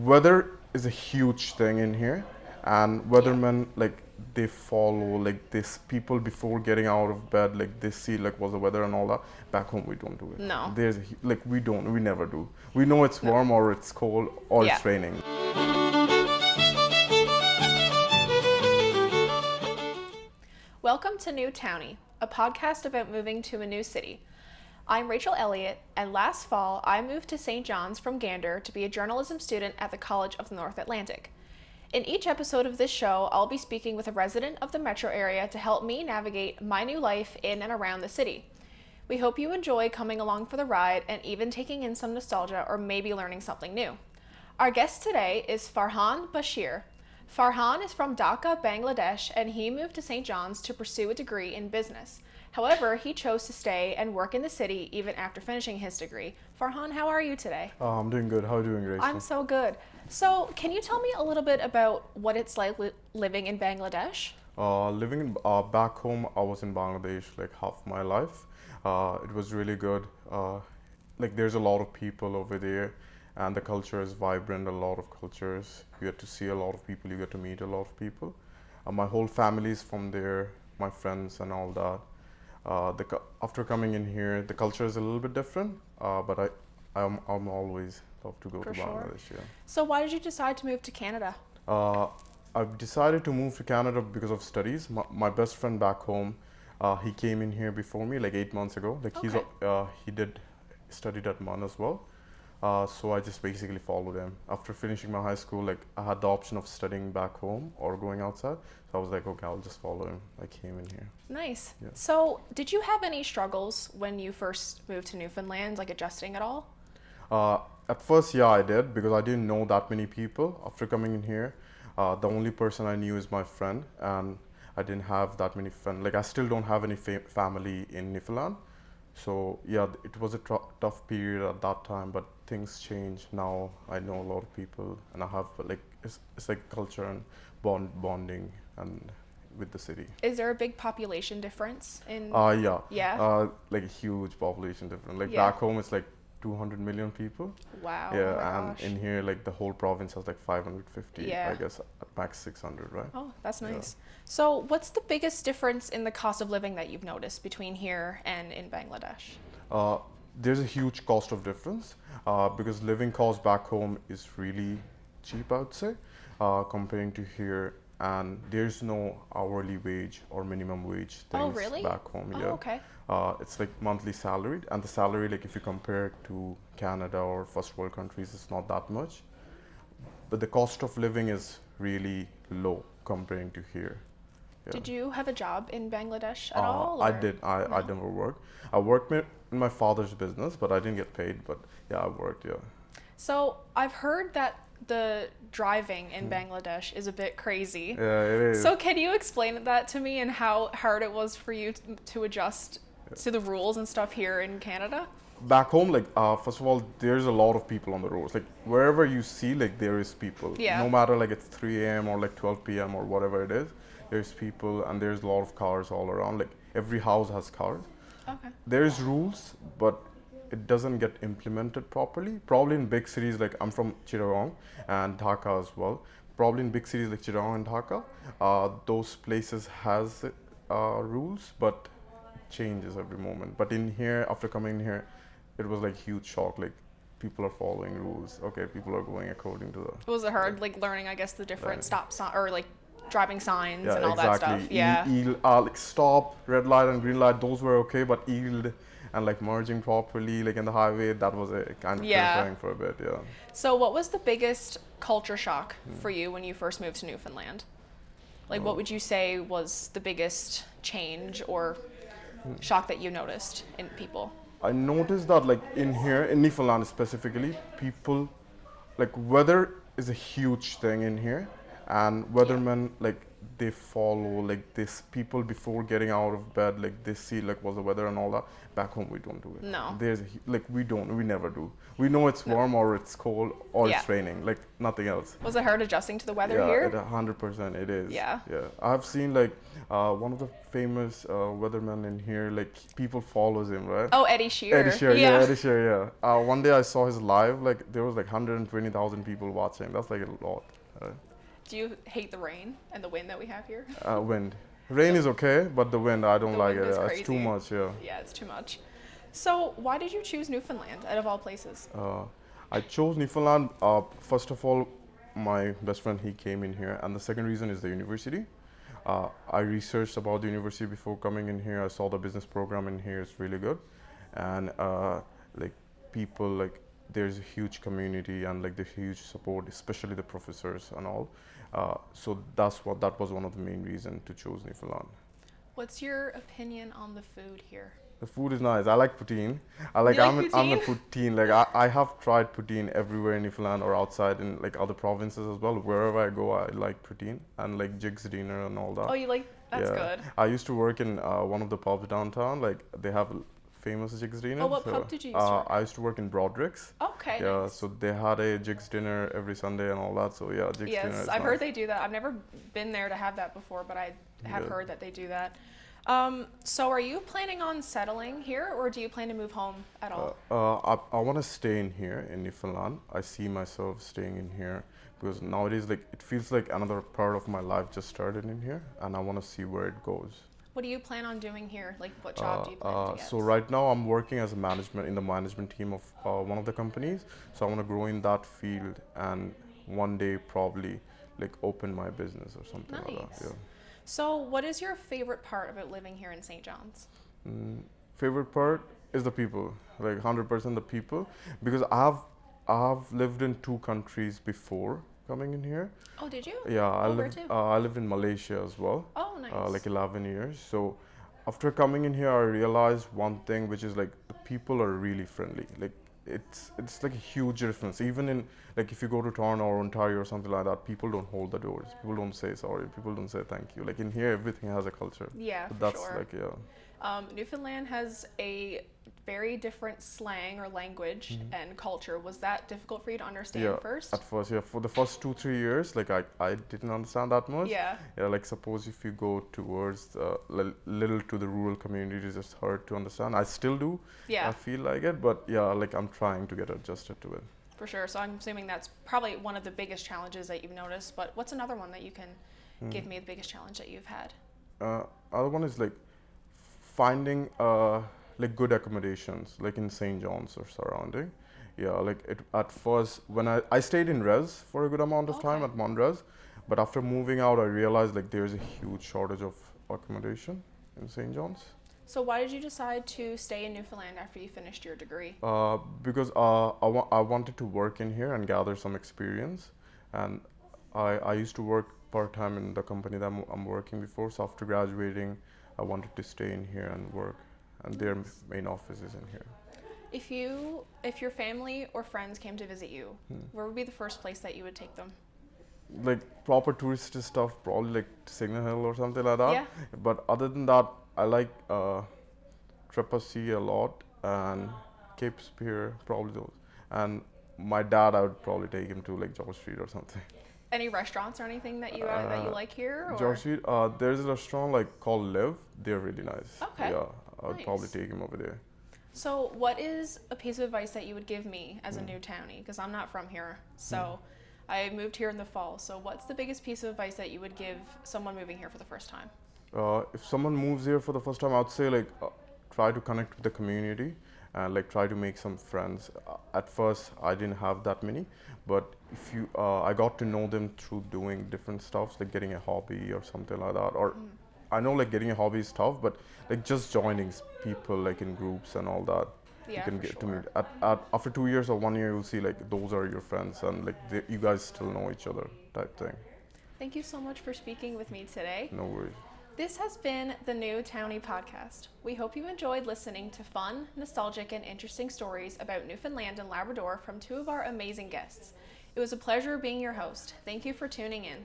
Weather is a huge thing in here, and weathermen like they follow like this people before getting out of bed, like they see like what's the weather and all that. Back home we don't do it. No. Like we never do. We know it's warm or it's cold or Yeah. it's raining. Welcome to New Townie, a podcast about moving to a new city. I'm Rachel Elliott, and last fall I moved to St. John's from Gander to be a journalism student at the College of the North Atlantic. In each episode of this show, I'll be speaking with a resident of the metro area to help me navigate my new life in and around the city. We hope you enjoy coming along for the ride and even taking in some nostalgia or maybe learning something new. Our guest today is Farhan Bashir. Farhan is from Dhaka, Bangladesh, and he moved to St. John's to pursue a degree in business. However, he chose to stay and work in the city even after finishing his degree. Farhan, how are you today? I'm doing good. How are you doing, Rachel? I'm so good. So, can you tell me a little bit about what it's like living in Bangladesh? Living in, back home, I was in Bangladesh like half my life. It was really good. Like there's a lot of people over there, and the culture is vibrant. A lot of cultures. You get to see a lot of people. You get to meet a lot of people. My whole family is from there. My friends and all that. After coming in here, the culture is a little bit different. But I'm always love to go For to sure. Bangladesh. Yeah. So, why did you decide to move to Canada? I've decided to move to Canada because of studies. My best friend back home, he came in here before me, like 8 months ago. Like he did studied at MUN as well. So I just basically followed him. After finishing my high school, like I had the option of studying back home or going outside. So I was like, okay, I'll just follow him. I came in here. Nice. Yeah. So, did you have any struggles when you first moved to Newfoundland, like adjusting at all? At first, yeah, I did because I didn't know that many people. After coming in here, the only person I knew is my friend, and I didn't have that many friends. Like I still don't have any family in Newfoundland. So yeah, it was a tough period at that time, but things change now. I know a lot of people, and I have like it's like culture and bonding and with the city. Is there a big population difference in? Yeah. Yeah. Like a huge population difference. Like Yeah. back home, it's like 200 million people. Wow. Yeah, Oh my and gosh. in here, like the whole province has like 550. Yeah. I guess at max 600, right? Oh, that's Yeah. nice. So, what's the biggest difference in the cost of living that you've noticed between here and in Bangladesh? There's a huge cost of difference because living cost back home is really cheap, I would say, comparing to here. And there's no hourly wage or minimum wage things Oh, really? back home. Oh, Yeah. okay. It's like monthly salaried, and the salary, like if you compare it to Canada or first world countries, it's not that much. But the cost of living is really low comparing to here. Yeah. Did you have a job in Bangladesh at all? I or- did. I never worked. I worked in my father's business, but I didn't get paid. But yeah, I worked. Yeah. So, I've heard that the driving in Bangladesh is a bit crazy. Yeah, it is. So, can you explain that to me and how hard it was for you to adjust to the rules and stuff here in Canada? Back home, like first of all, there's a lot of people on the roads. Like wherever you see, like there is people. Yeah. No matter like it's 3 a.m. or like 12 p.m. or whatever it is, there's people and there's a lot of cars all around. Like every house has cars. Okay. There's rules, but it doesn't get implemented properly. Probably in big cities, like I'm from Chittagong and Dhaka as well. Probably in big cities like Chittagong and Dhaka, those places has rules, but changes every moment. But in here, after coming in here, it was like huge shock. Like people are following rules. Okay, people are going according to the. Was it hard, like learning, I guess, the different Right. stop sign or like driving signs Yeah, and all exactly. that stuff? Yeah. Like stop, red light and green light, those were okay, but yield and like merging properly, like in the highway, that was a kind of Yeah. terrifying for a bit. Yeah. So, what was the biggest culture shock for you when you first moved to Newfoundland? Like, what would you say was the biggest change or shock that you noticed in people? I noticed that like in here, in Newfoundland specifically, people, like weather is a huge thing in here, and weathermen like they follow like this people before getting out of bed, like they see like what's the weather and all that. Back home we don't do it. No. Like we never do. We know it's warm or it's cold or Yeah. it's raining, like nothing else. Was it hard adjusting to the weather Yeah, here? 100% it is. Yeah. Yeah, I've seen like one of the famous weathermen in here. Like people follows him, right? Oh, Eddie Shear. Eddie Shear, yeah, Eddie Shear, yeah. One day I saw his live. Like there was like 120,000 people watching. That's like a lot. Do you hate the rain and the wind that we have here? Wind, rain is okay, but the wind I don't The like wind it. is It's too crazy. much. Yeah. Yeah, it's too much. So, why did you choose Newfoundland out of all places? I chose Newfoundland. First of all, my best friend he came in here, and the second reason is the university. I researched about the university before coming in here. I saw the business program in here is really good, and like people like there's a huge community and like the huge support, especially the professors and all. So that was one of the main reasons to choose Newfoundland. What's your opinion on the food here? The food is nice. I like poutine. I like You I'm like I'm a poutine? poutine. Like I have tried poutine everywhere in Newfoundland or outside in like other provinces as well. Wherever I go, I like poutine and like jigs dinner and all that. Oh, you like that's Yeah. good. I used to work in one of the pubs downtown. Like they have famous jigs dinner. Oh, what pub did you used to work at? I used to work in Broderick's. Okay. Yeah, Nice. so they had a jigs dinner every Sunday and all that. So yeah, jigs dinner Yes, is I've nice. heard they do that. I've never been there to have that before, but I have Yeah. heard that they do that. So are you planning on settling here, or do you plan to move home at all? I want to stay in here in Newfoundland. I see myself staying in here because nowadays, like, it feels like another part of my life just started in here, and I want to see where it goes. What do you plan on doing here? Like, what job do you plan to get? So right now, I'm working as a management in the management team of one of the companies. So I want to grow in that field, and one day probably like open my business or something like that. Nice. Yeah. So, what is your favorite part about living here in St. John's? Favorite part is the people, like 100% the people, because I've lived in two countries before coming in here. Oh, did you? Yeah, Oh, where to? I lived in Malaysia as well, Oh, nice. like 11 years. So after coming in here, I realized one thing, which is like the people are really friendly. Like it's like a huge difference. Even in like if you go to Toronto or Ontario or something like that, people don't hold the doors. People don't say sorry. People don't say thank you. Like in here, everything has a culture. Yeah, But for that's sure. like yeah. Newfoundland has a very different slang or language and culture. Was that difficult for you to understand Yeah, first? at first, yeah. For the first 2-3 years, like I didn't understand that much. Yeah. Yeah, like suppose if you go towards little to the rural communities, it's hard to understand. I still do. Yeah. I feel like it, but yeah, like I'm trying to get adjusted to it. For sure. So I'm assuming that's probably one of the biggest challenges that you've noticed. But what's another one that you can give me the biggest challenge that you've had? Other one is like finding like good accommodations, like in St. John's or surrounding. Yeah, like at first when I stayed in res for a good amount of time Okay. at Monres, but after moving out, I realized like there's a huge shortage of accommodation in St. John's. So why did you decide to stay in Newfoundland after you finished your degree? Because I wanted to work in here and gather some experience, and I used to work part-time in the company that I'm working before. So after graduating, I wanted to stay in here and work, and their main office is in here. If your family or friends came to visit you, where would be the first place that you would take them? Like proper tourist stuff, probably like Signal Hill or something like that. Yeah. But other than that, I like Trepassey a lot and Cape Spear, probably those. And my dad, I would probably take him to like George Street or something. Any restaurants or anything that you like here? Or? George Street, there's a restaurant like called Live. They're really nice. Okay. Yeah, I would probably Nice. take him over there. So, what is a piece of advice that you would give me as a new townie? Because I'm not from here. So, I moved here in the fall. So, what's the biggest piece of advice that you would give someone moving here for the first time? If someone moves here for the first time, I'd say like try to connect with the community and like try to make some friends. At first, I didn't have that many, but if you, I got to know them through doing different stuff, like getting a hobby or something like that. Or I know like getting a hobby is tough, but like just joining people like in groups and all that. Yeah, You can for get to sure. meet. After 2 years or 1 year, you'll see like those are your friends and like you guys still know each other type thing. Thank you so much for speaking with me today. No worries. This has been the New Townie podcast. We hope you enjoyed listening to fun, nostalgic, and interesting stories about Newfoundland and Labrador from two of our amazing guests. It was a pleasure being your host. Thank you for tuning in.